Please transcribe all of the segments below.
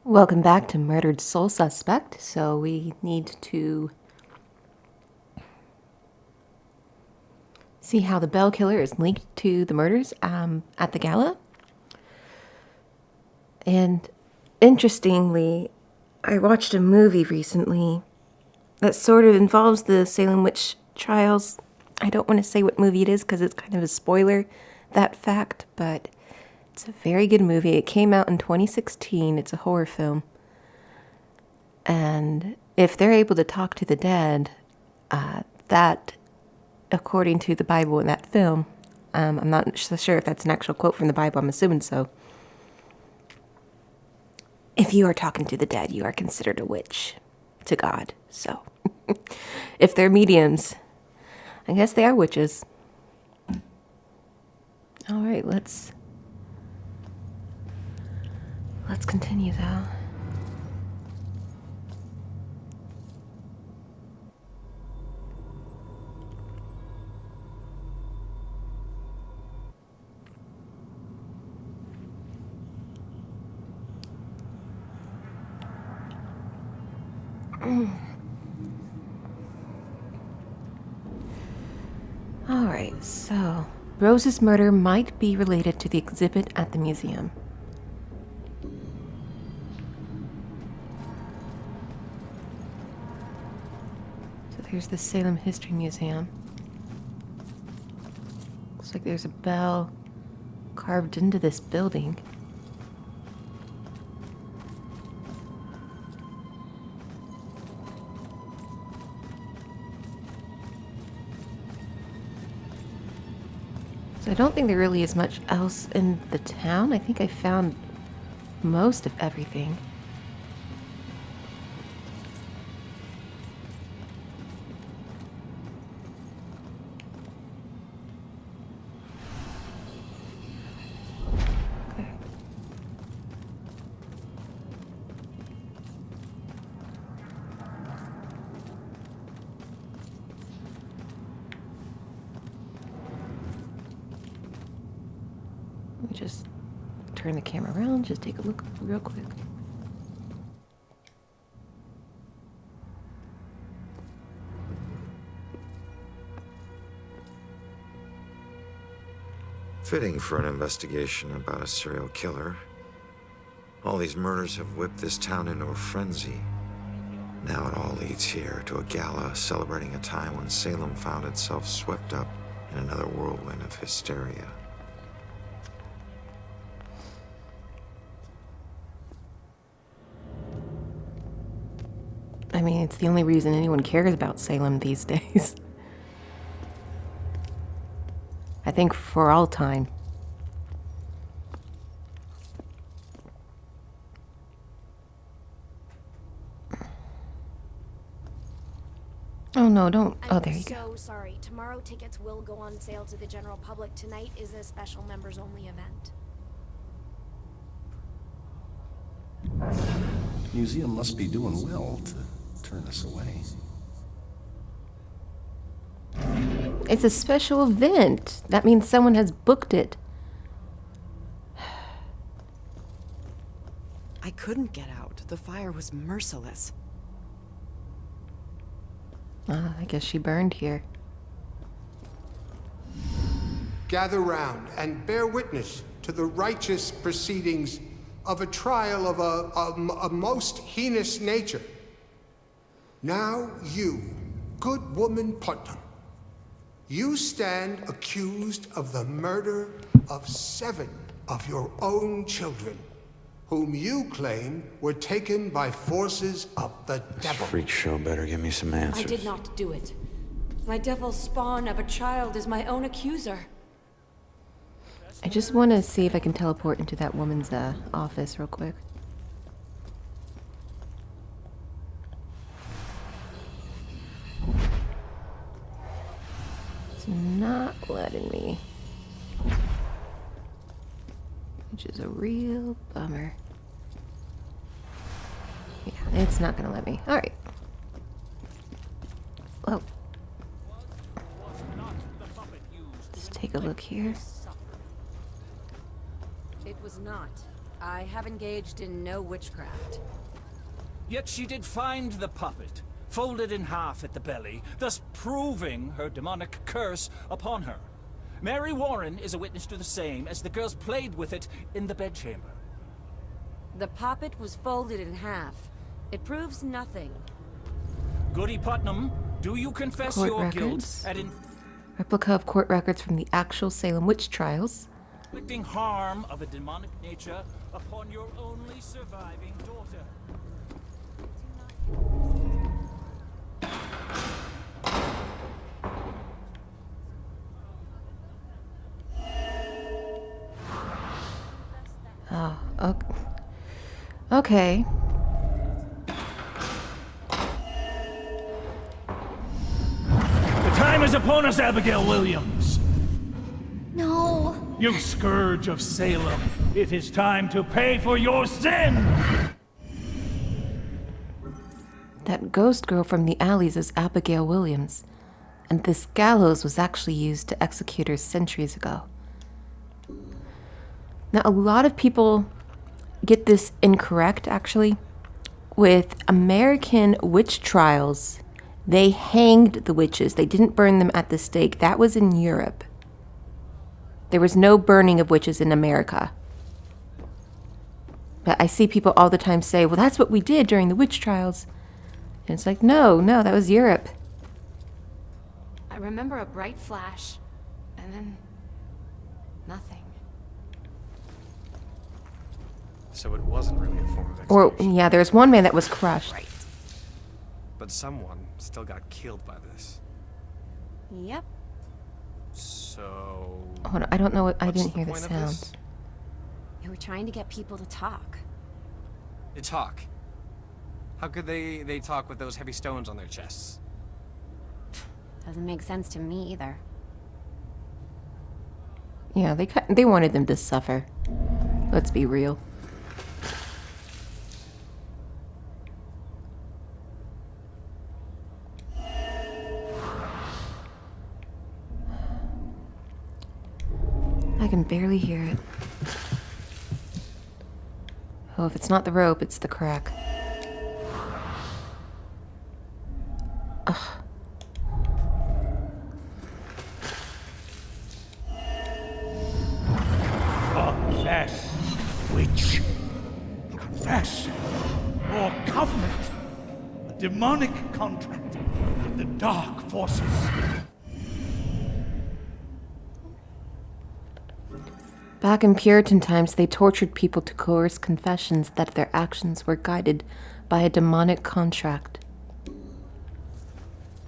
Welcome back to Murdered Soul Suspect. So we need to see how the Bell Killer is linked to the murders at the gala. And interestingly, I watched a movie recently that sort of involves the Salem Witch Trials. I don't want to say what movie it is because it's kind of a spoiler, that fact, but it's a very good movie. It came out in 2016. It's a horror film. And if they're able to talk to the dead, that, according to the Bible in that film, I'm not so sure if that's an actual quote from the Bible. I'm assuming so. If you are talking to the dead, you are considered a witch to God. So, if they're mediums, I guess they are witches. All right, let's continue though. All right, so Rose's murder might be related to the exhibit at the museum. So there's the Salem History Museum. Looks like there's a bell carved into this building. So I don't think there really is much else in the town. I think I found most of everything. Okay. Let me just turn the camera around, just take a look real quick. Fitting for an investigation about a serial killer. All these murders have whipped this town into a frenzy. Now it all leads here to a gala celebrating a time when Salem found itself swept up in another whirlwind of hysteria. I mean, it's the only reason anyone cares about Salem these days. I think for all time. Oh no, don't. Oh, there you go. I'm so sorry. Tomorrow tickets will go on sale to the general public. Tonight is a special members only event. The museum must be doing well to turn us away. It's a special event. That means someone has booked it. I couldn't get out. The fire was merciless. I guess she burned here. Gather round and bear witness to the righteous proceedings of a trial of a most heinous nature. Now you, good woman Putnam, you stand accused of the murder of 7 of your own children, whom you claim were taken by forces of the devil. Freak show better give me some answers. I did not do it. My devil spawn of a child is my own accuser. I just want to see if I can teleport into that woman's office real quick. It's not letting me. Which is a real bummer. Yeah, it's not gonna let me. Alright. Well. Let's take a look here. It was not. I have engaged in no witchcraft. Yet she did find the puppet, folded in half at the belly, thus proving her demonic curse upon her. Mary Warren is a witness to the same, as the girls played with it in the bedchamber. The poppet was folded in half. It proves nothing. Goody Putnam, do you confess Court your records. guilt at Replica of court records from the actual Salem Witch Trials. inflicting harm of a demonic nature upon your only surviving daughter? Oh, okay. The time is upon us, Abigail Williams. No. You scourge of Salem, it is time to pay for your sin! That ghost girl from the alleys is Abigail Williams, and this gallows was actually used to execute her centuries ago. Now, a lot of people get this incorrect, actually. With American witch trials, they hanged the witches. They didn't burn them at the stake. That was in Europe. There was no burning of witches in America. But I see people all the time say, well, that's what we did during the witch trials. And it's like, no, that was Europe. I remember a bright flash, and then nothing. So it wasn't really a form of Or, execution. yeah, there's one man that was crushed. Right. But someone still got killed by this. Yep. So... Hold on, I don't know what, I what's didn't hear the point of sound. this? They were trying to get people to talk. They talk. How could they talk with those heavy stones on their chests? Doesn't make sense to me either. Yeah, they wanted them to suffer. Let's be real. I can barely hear it. Oh, if it's not the rope, it's the crack. Ugh. Confess, witch. Confess. Your covenant. A demonic contract with the dark forces. Back in Puritan times, they tortured people to coerce confessions that their actions were guided by a demonic contract.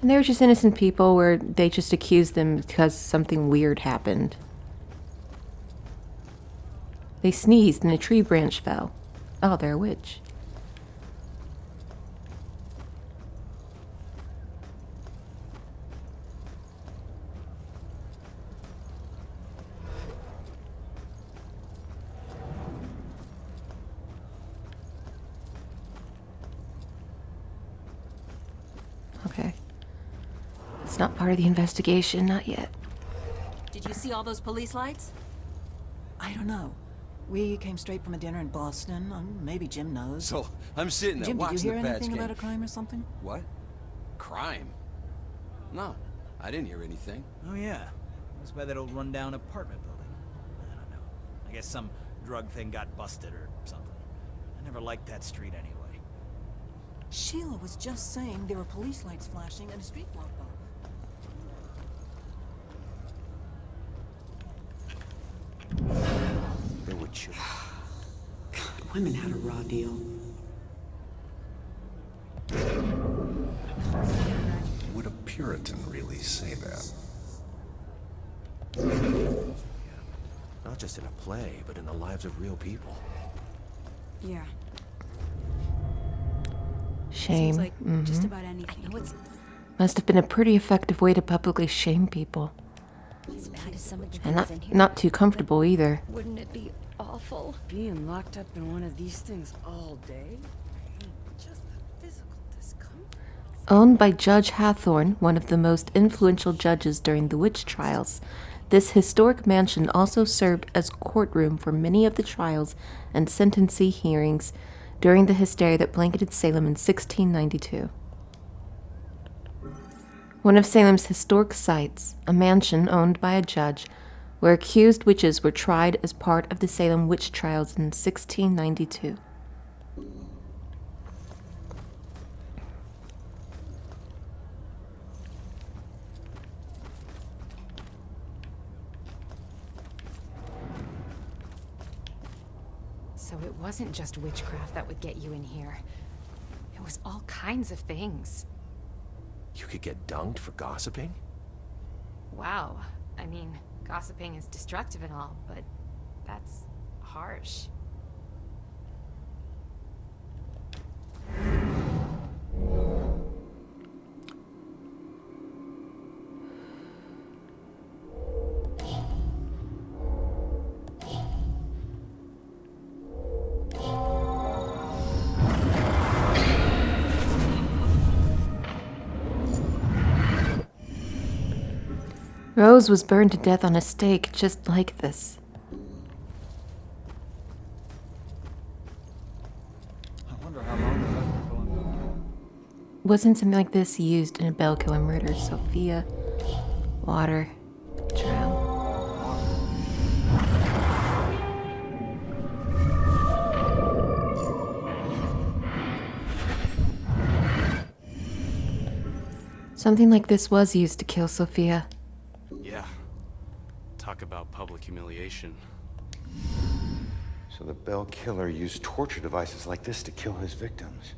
And they were just innocent people where they just accused them because something weird happened. They sneezed and a tree branch fell. Oh, they're a witch. Okay. It's not part of the investigation, not yet. Did you see all those police lights? I don't know. We came straight from a dinner in Boston. Maybe Jim knows. So, I'm sitting there Jim, did watching you hear the anything Badge about game. a crime or something? What? Crime? No, I didn't hear anything. Oh yeah, it was by that old rundown apartment building. I don't know. I guess some drug thing got busted or something. I never liked that street anyway. Sheila was just saying there were police lights flashing and a street blocked off. They would shoot. God, women had a raw deal. Would a Puritan really say that? Not just in a play, but in the lives of real people. Yeah. Shame. Seems like just Mhm. about anything. I know it's Must have been a pretty effective way to publicly shame people. as bad as some of the And things in here. not too comfortable either. Wouldn't it be awful? Being locked up in one of these things all day? Just the physical discomfort. Owned by Judge Hathorne, one of the most influential judges during the witch trials, This historic mansion also served as courtroom for many of the trials and sentencing hearings during the hysteria that blanketed Salem in 1692. One of Salem's historic sites, a mansion owned by a judge, where accused witches were tried as part of the Salem Witch Trials in 1692. So it wasn't just witchcraft that would get you in here. It was all kinds of things. You could get dunked for gossiping? Wow. I mean, gossiping is destructive and all, but that's harsh. Rose was burned to death on a stake just like this. I wonder how long they left people on. Wasn't something like this used in a bell killer murder? Sophia, water, drown. Something like this was used to kill Sophia. Yeah. Talk about public humiliation. So the bell killer used torture devices like this to kill his victims.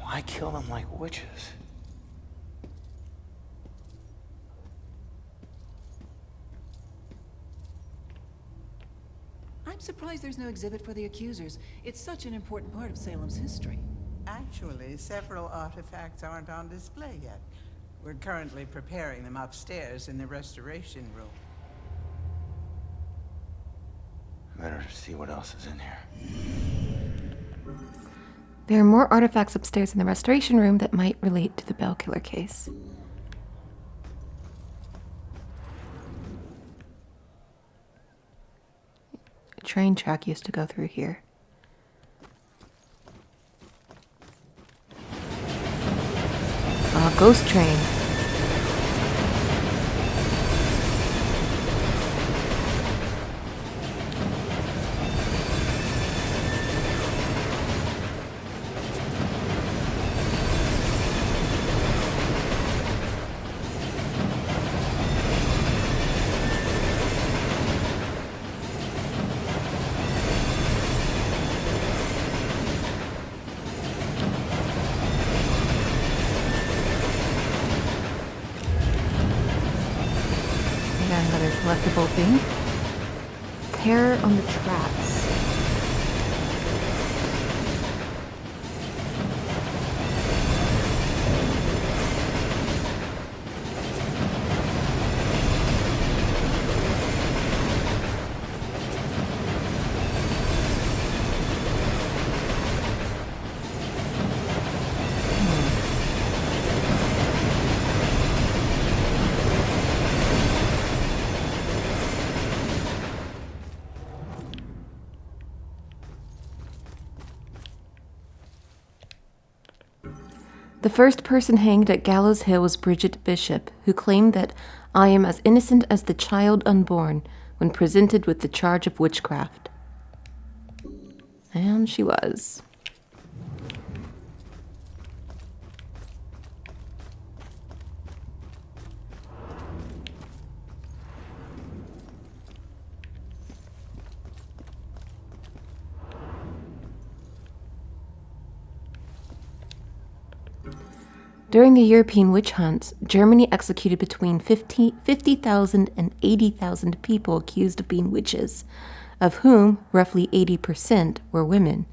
Why kill them like witches? I'm surprised there's no exhibit for the accusers. It's such an important part of Salem's history. Actually, several artifacts aren't on display yet. We're currently preparing them upstairs in the restoration room. Better see what else is in here. There are more artifacts upstairs in the restoration room that might relate to the bell killer case. A train track used to go through here. Ghost train. Another collectible thing. Terror on the tracks. The first person hanged at Gallows Hill was Bridget Bishop, who claimed that I am as innocent as the child unborn when presented with the charge of witchcraft. And she was. During the European witch hunts, Germany executed between 50,000 and 80,000 people accused of being witches, of whom roughly 80% were women.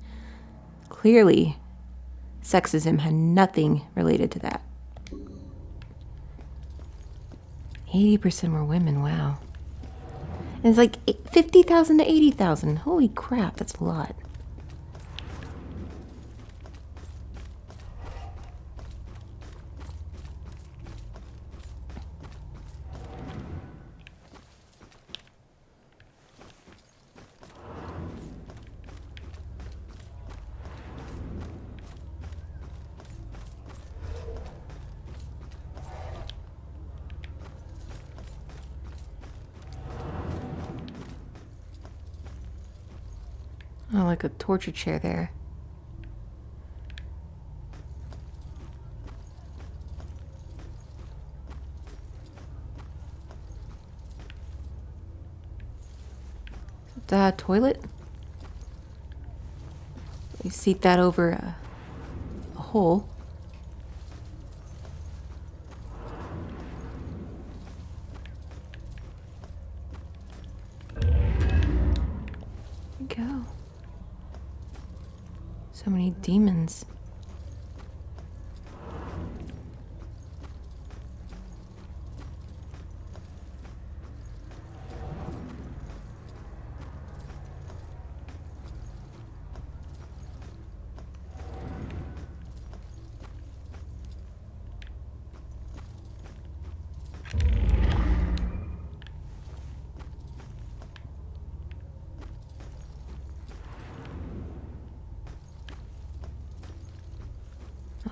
Clearly, sexism had nothing related to that. 80% were women, wow. And it's like 50,000 to 80,000. Holy crap, that's a lot. Oh, like a torture chair there. Is that a toilet? You seat that over a hole. Go. So many demons.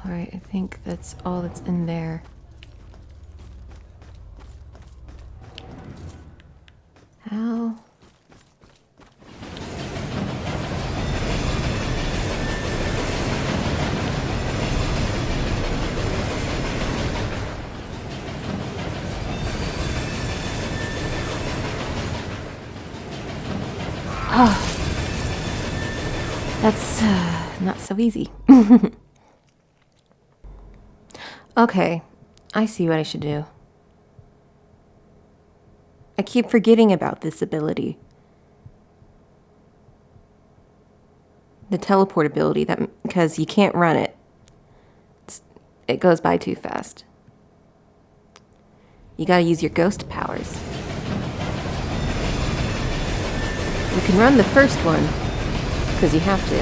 Alright, I think that's all that's in there. How? Oh. That's not so easy. Okay, I see what I should do. I keep forgetting about this ability. The teleport ability, because you can't run it. It goes by too fast. You gotta use your ghost powers. You can run the first one, because you have to.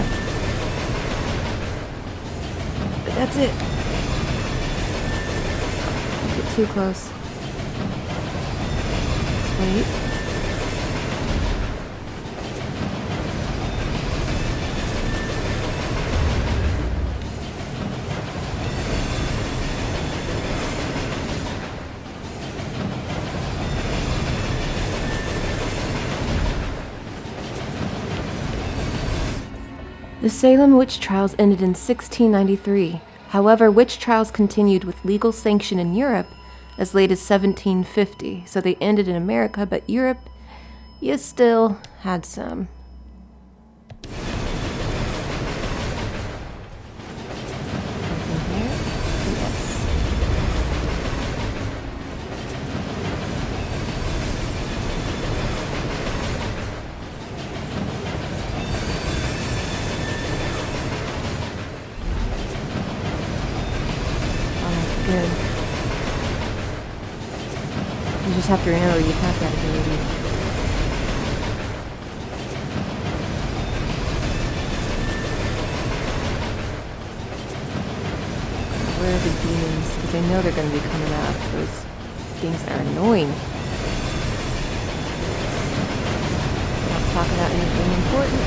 But that's it. Get too close. Let's wait. The Salem Witch Trials ended in 1693. However, witch trials continued with legal sanction in Europe as late as 1750. So they ended in America, but Europe, you still had some. Anything here? Yes. Good. You just have to remember you have that ability. Where are the demons? Because I know they're going to be coming out. Those things are annoying. Not talking about anything important.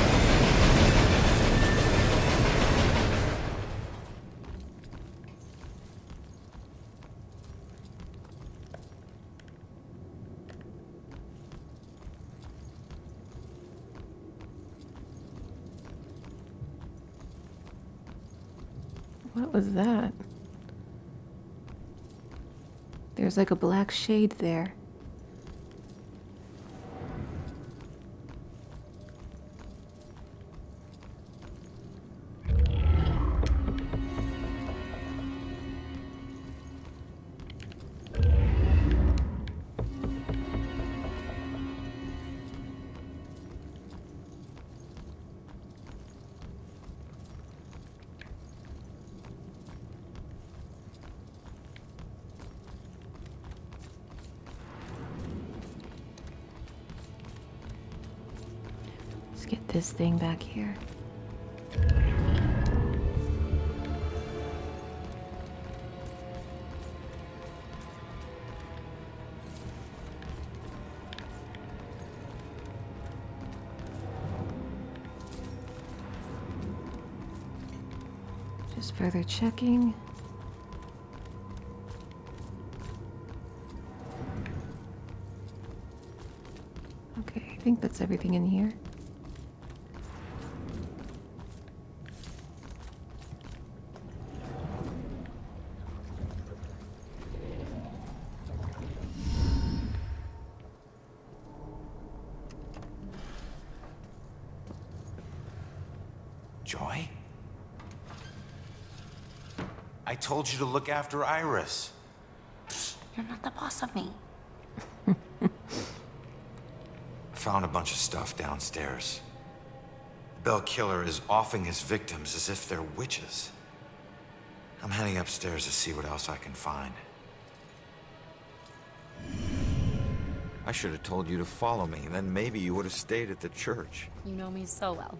What was that? There's like a black shade there. Let's get this thing back here. Just further checking. Okay, I think that's everything in here. Joy? I told you to look after Iris. You're not the boss of me. I found a bunch of stuff downstairs. The Bell Killer is offing his victims as if they're witches. I'm heading upstairs to see what else I can find. I should have told you to follow me, then maybe you would have stayed at the church. You know me so well.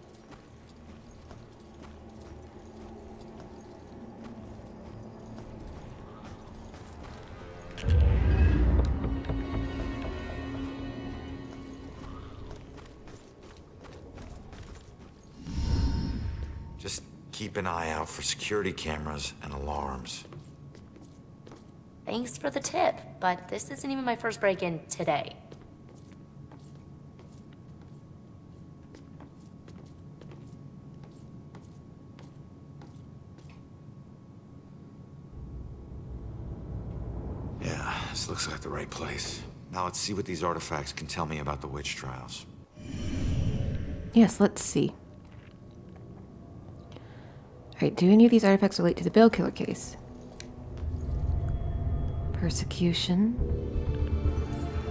Just keep an eye out for security cameras and alarms. Thanks for the tip, but this isn't even my first break-in today. Yeah, this looks like the right place. Now let's see what these artifacts can tell me about the witch trials. Yes, let's see. Alright, do any of these artifacts relate to the Bell Killer case? Persecution.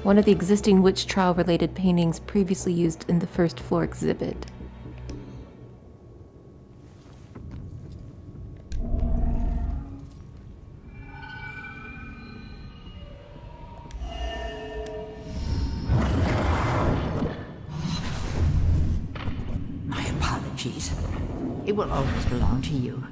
One of the existing witch trial related paintings previously used in the first floor exhibit. My apologies. It will always belong to you.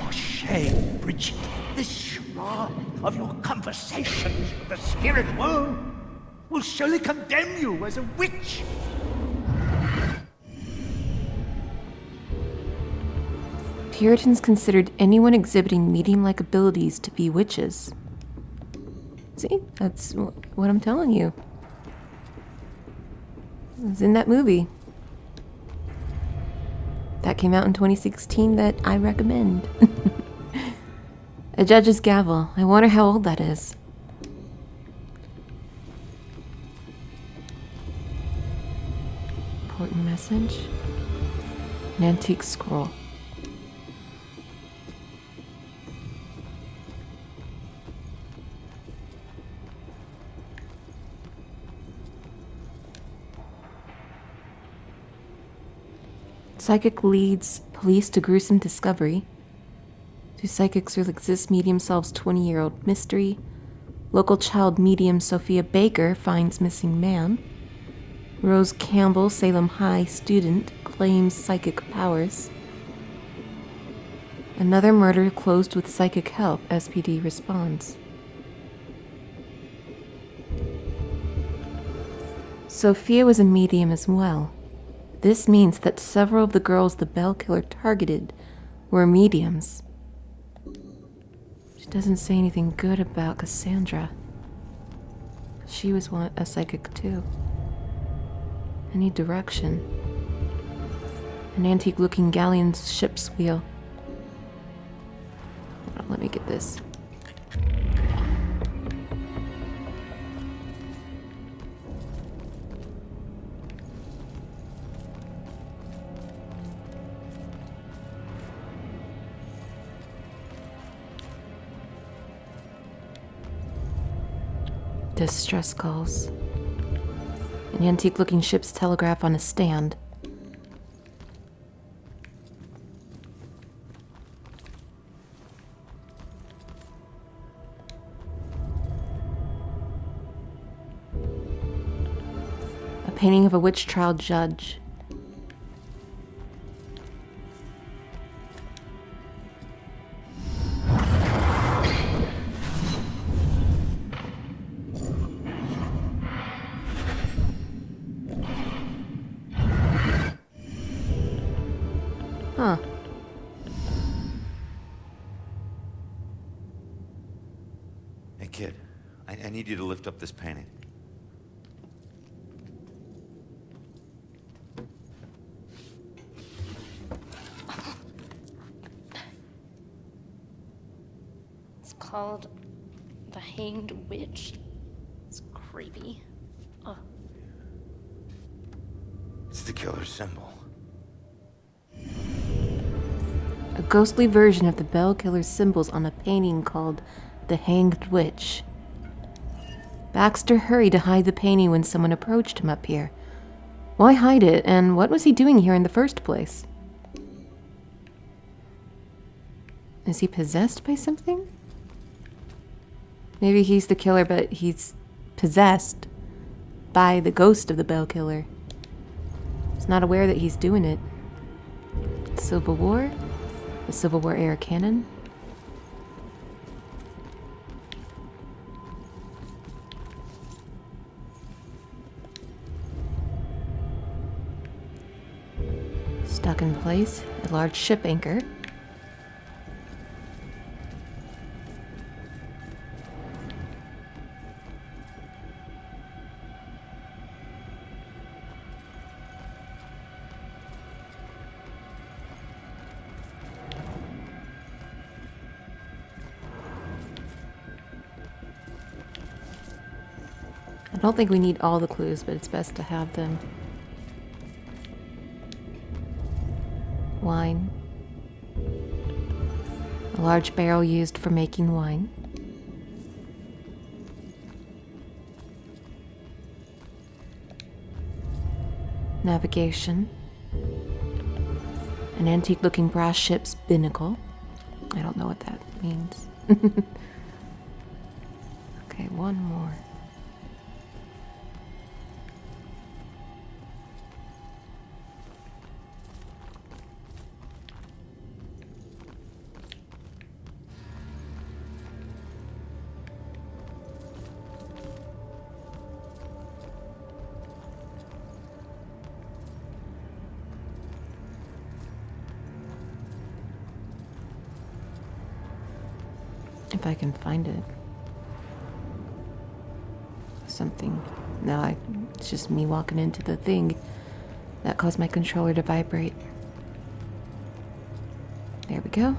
For shame, Bridget. This charade of your conversations with the spirit world will surely condemn you as a witch. Puritans considered anyone exhibiting medium-like abilities to be witches. See? That's what I'm telling you. It was in that movie. That came out in 2016 that I recommend. A judge's gavel. I wonder how old that is. Important message. An antique scroll. Psychic leads police to gruesome discovery. Do psychics really exist? Medium solves 20-year-old mystery. Local child medium Sophia Baker finds missing man. Rose Campbell, Salem High student, claims psychic powers. Another murder closed with psychic help. SPD responds. Sophia was a medium as well. This means that several of the girls the Bell Killer targeted were mediums. She doesn't say anything good about Cassandra. She was a psychic too. I need direction. An antique-looking galleon's ship's wheel. Hold on, let me get this. Distress calls. An antique-looking ship's telegraph on a stand. A painting of a witch trial judge. Huh. Hey, kid. I need you to lift up this painting. It's called The Hanged Witch. It's creepy. Ugh. It's the killer's symbol. ghostly version of the bell killer's symbols on a painting called The Hanged Witch. Baxter hurried to hide the painting when someone approached him up here. Why hide it, and what was he doing here in the first place? Is he possessed by something? Maybe he's the killer, but he's possessed by the ghost of the bell killer. He's not aware that he's doing it. Civil War? The Civil War era canon? Stuck in place, a large ship anchor. I don't think we need all the clues, but it's best to have them. Wine. A large barrel used for making wine. Navigation. An antique-looking brass ship's binnacle. I don't know what that means. Okay, one more. If I can find it. Something. No, it's just me walking into the thing that caused my controller to vibrate. There we go.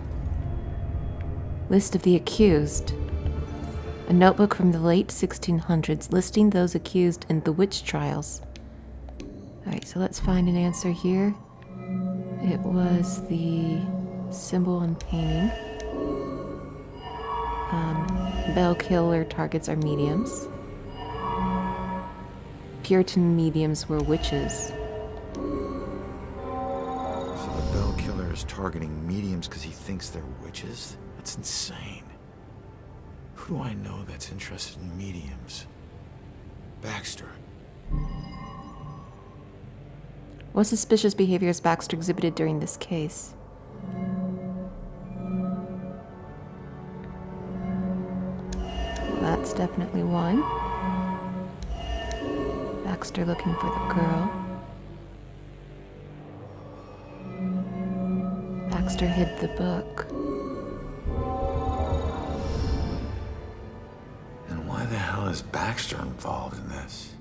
List of the accused. A notebook from the late 1600s listing those accused in the witch trials. Alright, so let's find an answer here. It was the symbol and painting. Bell killer targets are mediums. Puritan mediums were witches. So the bell killer is targeting mediums because he thinks they're witches? That's insane. Who do I know that's interested in mediums? Baxter. What suspicious behavior has Baxter exhibited during this case? That's definitely one. Baxter looking for the girl. Baxter hid the book. And why the hell is Baxter involved in this?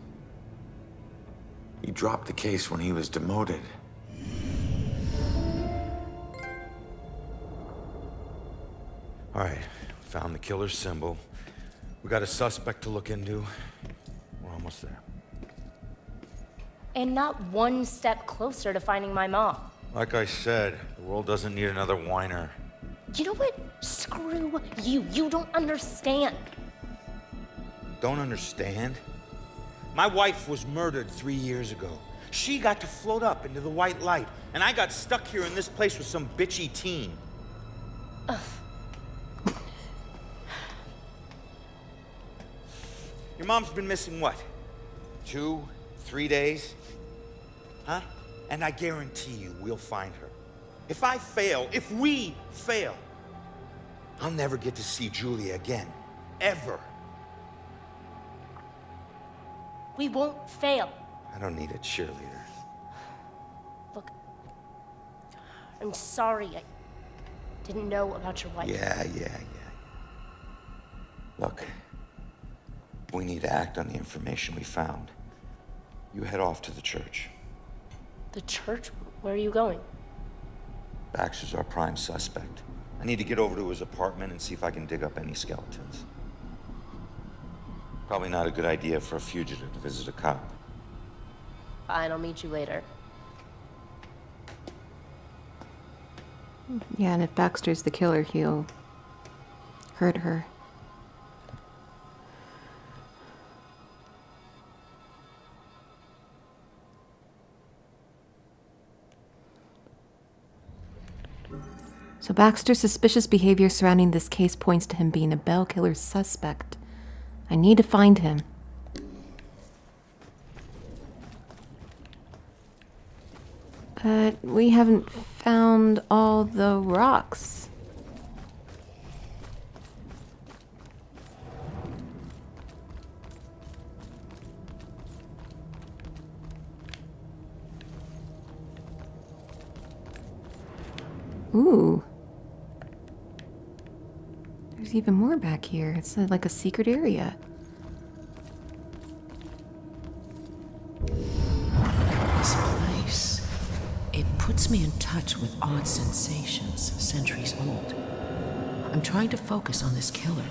He dropped the case when he was demoted. All right, found the killer's symbol. We got a suspect to look into. We're almost there. And not one step closer to finding my mom. Like I said, the world doesn't need another whiner. You know what? Screw you. You don't understand. Don't understand? My wife was murdered 3 years ago. She got to float up into the white light, and I got stuck here in this place with some bitchy teen. Ugh. Your mom's been missing what? 2, 3 days? Huh? And I guarantee you we'll find her. If I fail, if we fail, I'll never get to see Julia again. Ever. We won't fail. I don't need a cheerleader. Look, I'm sorry. I didn't know about your wife. Yeah. Look, we need to act on the information we found. You head off to the church. The church? Where are you going? Baxter's our prime suspect. I need to get over to his apartment and see if I can dig up any skeletons. Probably not a good idea for a fugitive to visit a cop. Fine, I'll meet you later. Yeah, and if Baxter's the killer, he'll hurt her. So Baxter's suspicious behavior surrounding this case points to him being a Bell killer suspect. I need to find him. But we haven't found all the rocks. Ooh. There's even more back here. It's like a secret area. This place, it puts me in touch with odd sensations, centuries old. I'm trying to focus on this killer,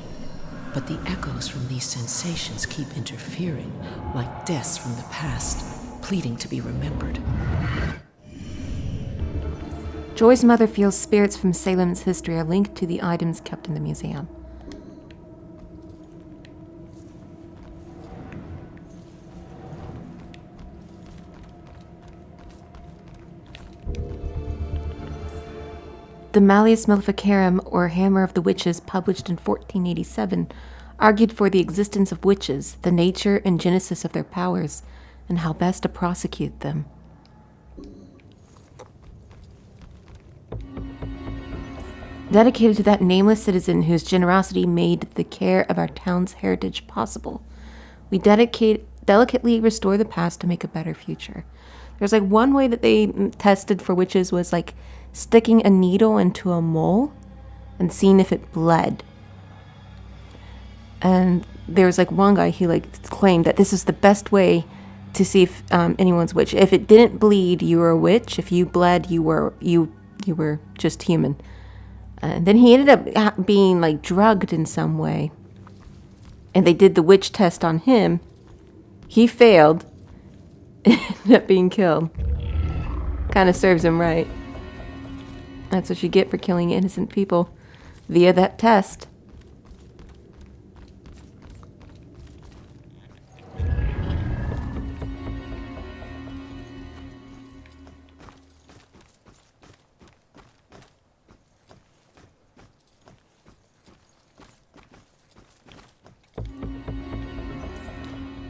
but the echoes from these sensations keep interfering, like deaths from the past, pleading to be remembered. Joy's mother feels spirits from Salem's history are linked to the items kept in the museum. The Malleus Maleficarum, or Hammer of the Witches, published in 1487, argued for the existence of witches, the nature and genesis of their powers, and how best to prosecute them. Dedicated to that nameless citizen whose generosity made the care of our town's heritage possible, we delicately restore the past to make a better future. There's like one way that they tested for witches was like sticking a needle into a mole and seeing if it bled. And there was like one guy, he like claimed that this is the best way to see if anyone's witch. If it didn't bleed, you were a witch. If you bled, you were just human. And then he ended up being like drugged in some way. And they did the witch test on him. He failed. Ended up being killed. Kind of serves him right. That's what you get for killing innocent people via that test.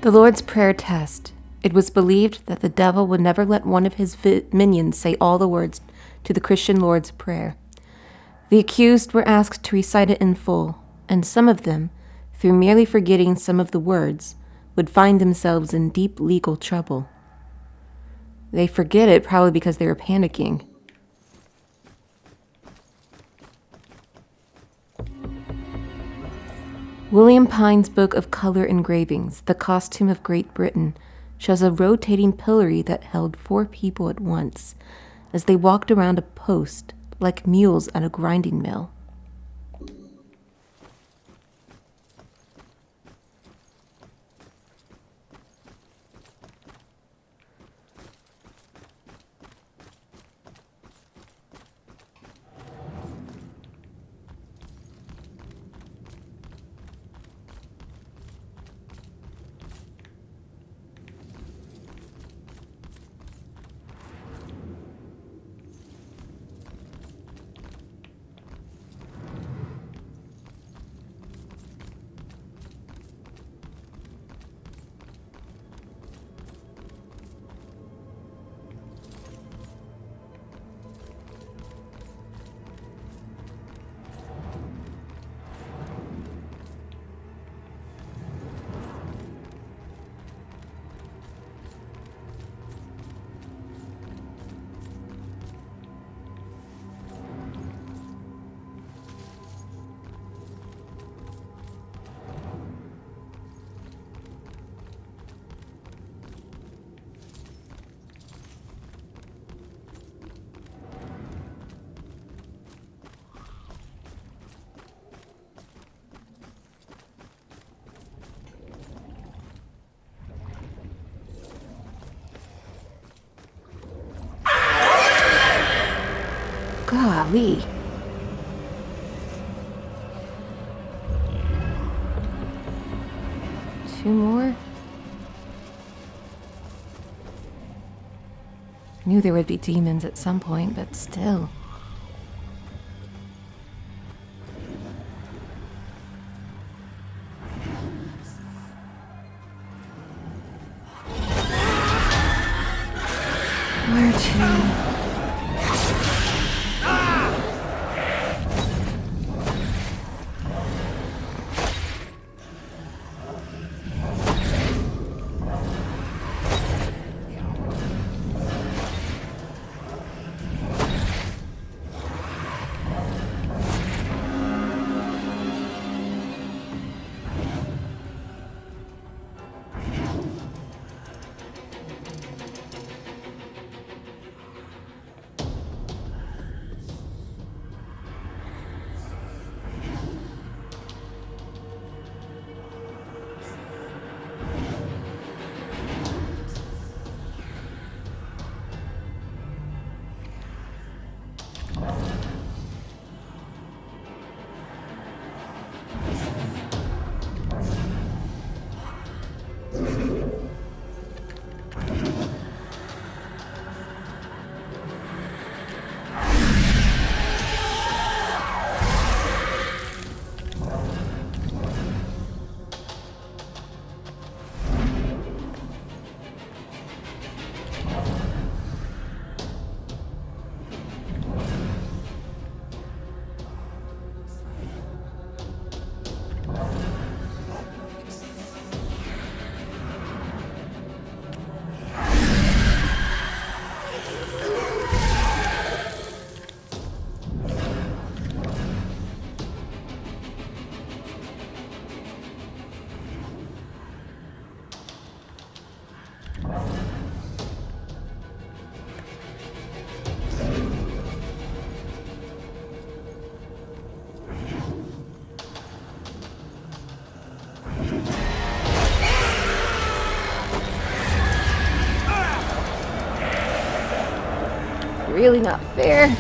The Lord's Prayer test. It was believed that the devil would never let one of his minions say all the words to the Christian Lord's Prayer. The accused were asked to recite it in full, and some of them, through merely forgetting some of the words, would find themselves in deep legal trouble. They forget it probably because they were panicking. William Pine's book of color engravings, The Costume of Great Britain, shows a rotating pillory that held 4 people at once as they walked around a post like mules at a grinding mill. Golly. Two more? Knew there would be demons at some point, but still. Where to? Really not fair.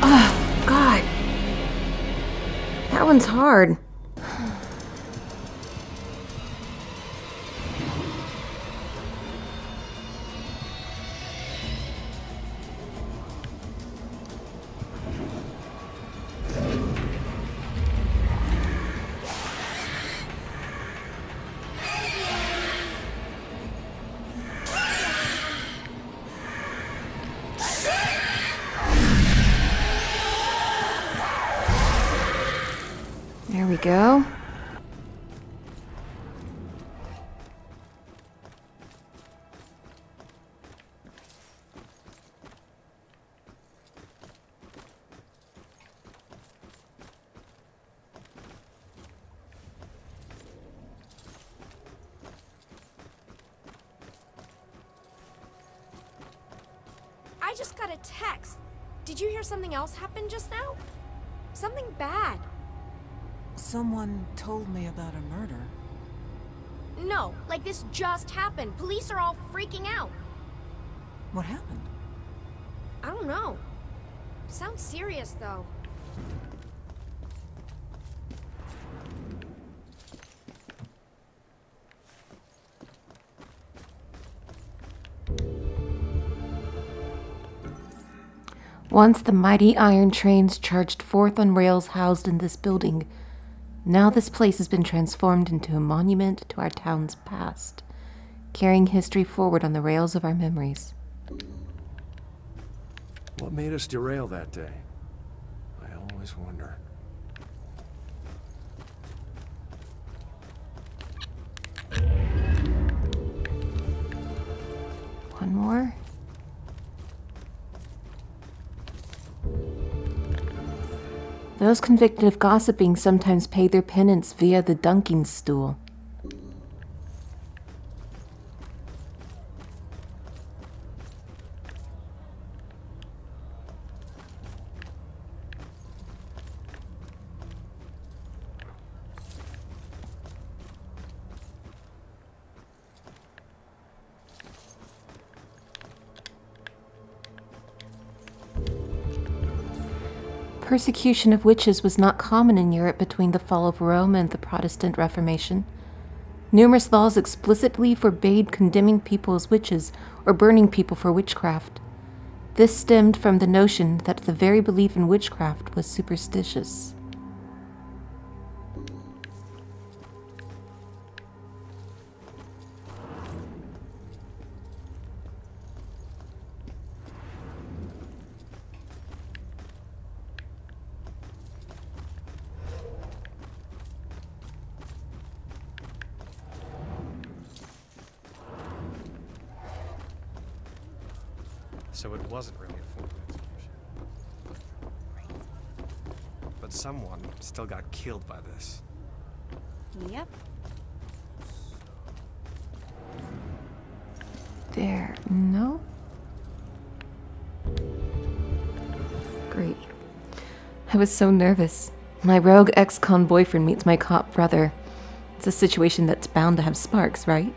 Oh, God. That one's hard. There we go. I just got a text. Did you hear something else happen just now? Something bad. Someone told me about a murder. No, like this just happened. Police are all freaking out. What happened? I don't know. Sounds serious, though. Once the mighty iron trains charged forth on rails housed in this building. Now this place has been transformed into a monument to our town's past, carrying history forward on the rails of our memories. What made us derail that day? I always wonder. One more. Those convicted of gossiping sometimes pay their penance via the dunking stool. persecution of witches was not common in Europe between the fall of Rome and the Protestant Reformation. Numerous laws explicitly forbade condemning people as witches or burning people for witchcraft. This stemmed from the notion that the very belief in witchcraft was superstitious. So it wasn't really a formal execution. But someone still got killed by this. Yep. There, no? Great. I was so nervous. My rogue ex-con boyfriend meets my cop brother. It's a situation that's bound to have sparks, right?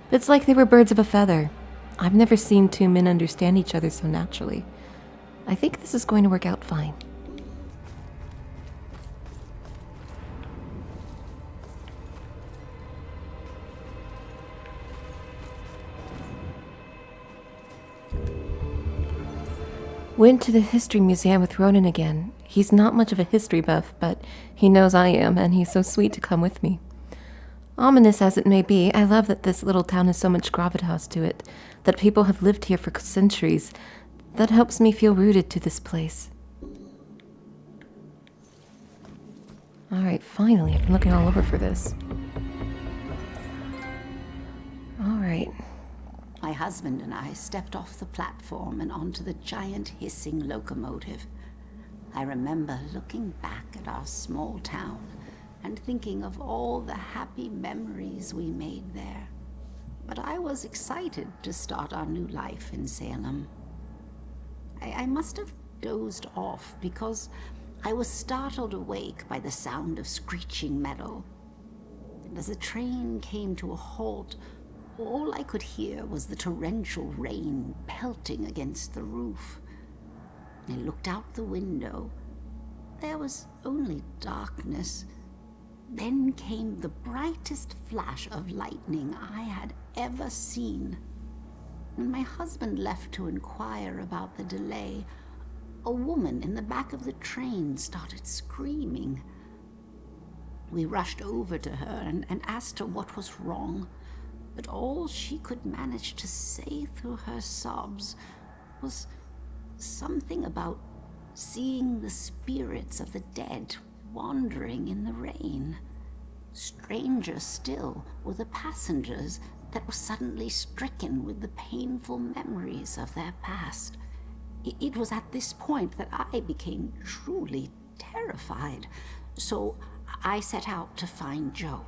It's like they were birds of a feather. I've never seen two men understand each other so naturally. I think this is going to work out fine. Went to the history museum with Ronan again. He's not much of a history buff, but he knows I am, and he's so sweet to come with me. Ominous as it may be, I love that this little town has so much gravitas to it, that people have lived here for centuries. That helps me feel rooted to this place. Alright, finally, I've been looking all over for this. Alright. My husband and I stepped off the platform and onto the giant hissing locomotive. I remember looking back at our small town and thinking of all the happy memories we made there. But I was excited to start our new life in Salem. I must have dozed off because I was startled awake by the sound of screeching metal. And as the train came to a halt, all I could hear was the torrential rain pelting against the roof. I looked out the window. There was only darkness. Then came the brightest flash of lightning I had ever seen. When my husband left to inquire about the delay, a woman in the back of the train started screaming. We rushed over to her and asked her what was wrong, but all she could manage to say through her sobs was something about seeing the spirits of the dead wandering in the rain. Stranger still were the passengers that were suddenly stricken with the painful memories of their past. It was at this point that I became truly terrified, so I set out to find Joe.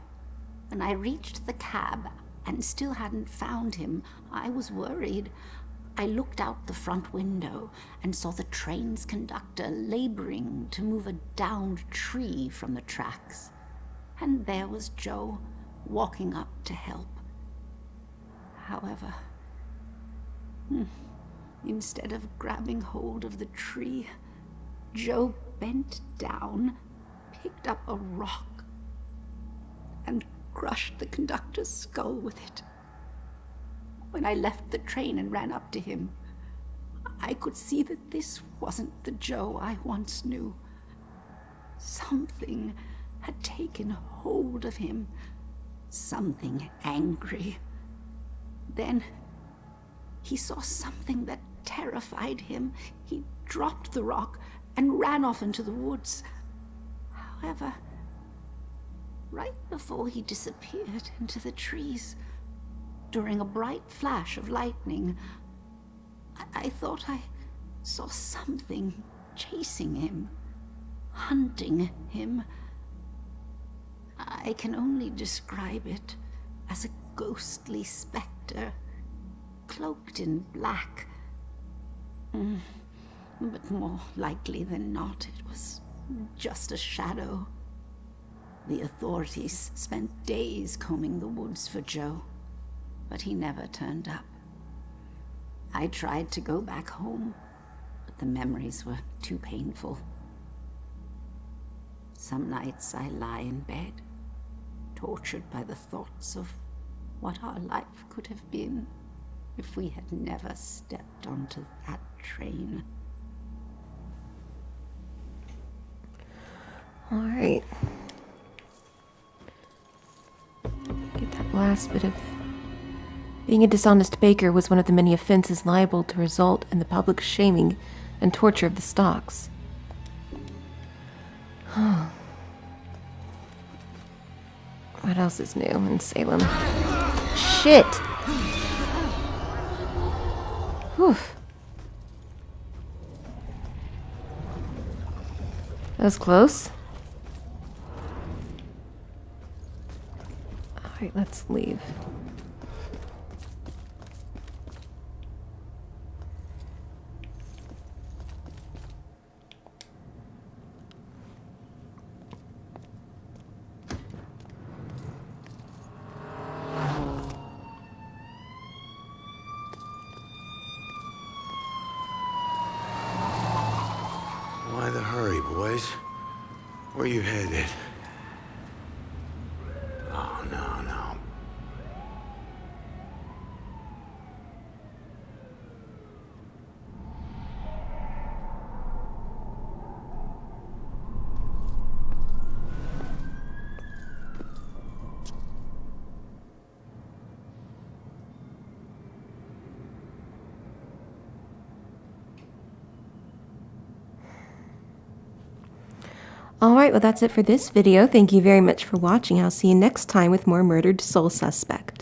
When I reached the cab and still hadn't found him, I was worried. I looked out the front window and saw the train's conductor laboring to move a downed tree from the tracks. And there was Joe, walking up to help. However, instead of grabbing hold of the tree, Joe bent down, picked up a rock, and crushed the conductor's skull with it. When I left the train and ran up to him, I could see that this wasn't the Joe I once knew. Something had taken hold of him, something angry. Then he saw something that terrified him. He dropped the rock and ran off into the woods. However, right before he disappeared into the trees, during a bright flash of lightning, I thought I saw something chasing him, hunting him. I can only describe it as a ghostly specter, cloaked in black. But more likely than not, it was just a shadow. The authorities spent days combing the woods for Joe, but he never turned up. I tried to go back home, but the memories were too painful. Some nights I lie in bed, tortured by the thoughts of what our life could have been if we had never stepped onto that train. All right. Get that last bit of... Being a dishonest baker was one of the many offenses liable to result in the public shaming and torture of the stocks. What else is new in Salem? Shit! Whew. That was close. Alright, let's leave. Why the hurry, boys? Where you headed? Oh, no, no. Alright, well that's it for this video. Thank you very much for watching. I'll see you next time with more Murdered Soul Suspect.